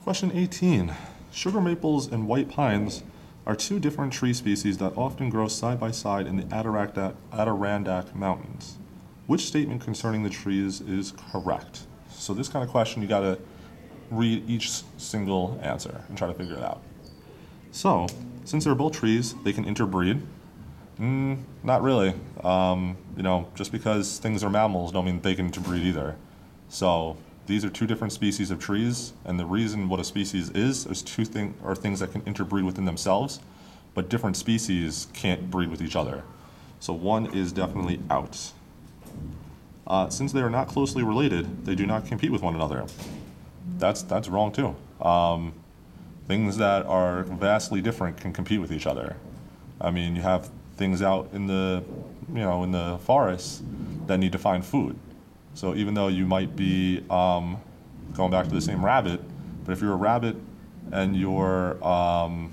Question 18. Sugar maples and white pines are two different tree species that often grow side by side in the Adirondack Mountains. Which statement concerning the trees is correct? So this kind of question, you gotta read each single answer and try to figure it out. So, since they're both trees, they can interbreed. Not really. Just because things are mammals don't mean they can interbreed either. So, these are two different species of trees, and the reason what a species is things that can interbreed within themselves, but different species can't breed with each other. So one is definitely out. Since they are not closely related, they do not compete with one another. That's wrong too. Things that are vastly different can compete with each other. I mean, you have things out in the forests that need to find food. So even though you might be going back to the same rabbit, but if you're a rabbit and you're a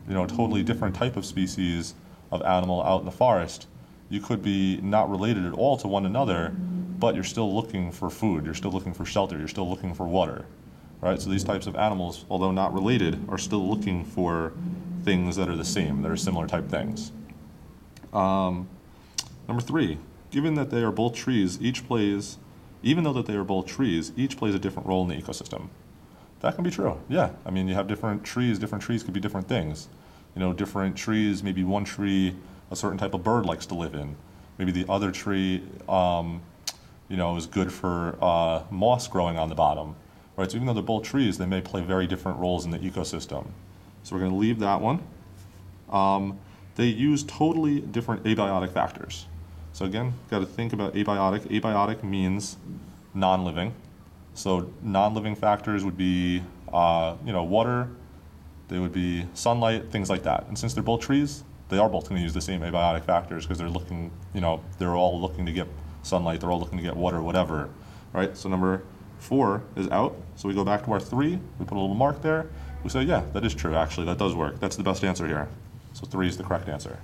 totally different type of species of animal out in the forest, you could be not related at all to one another, but you're still looking for food, you're still looking for shelter, you're still looking for water, right? So these types of animals, although not related, are still looking for things that are the same, that are similar type things. Number 3, given that they are both trees, even though that they are both trees, each plays a different role in the ecosystem. That can be true, yeah. I mean, you have different trees could be different things. Different trees, maybe one tree, a certain type of bird likes to live in. Maybe the other tree, is good for moss growing on the bottom, right? So even though they're both trees, they may play very different roles in the ecosystem. So we're gonna leave that one. They use totally different abiotic factors. So again, got to think about abiotic. Abiotic means non-living. So non-living factors would be, water. They would be sunlight, things like that. And since they're both trees, they are both going to use the same abiotic factors because they're looking, they're all looking to get sunlight. They're all looking to get water, whatever, right? So number 4 is out. So we go back to our 3. We put a little mark there. We say, yeah, that is true. Actually, that does work. That's the best answer here. So 3 is the correct answer.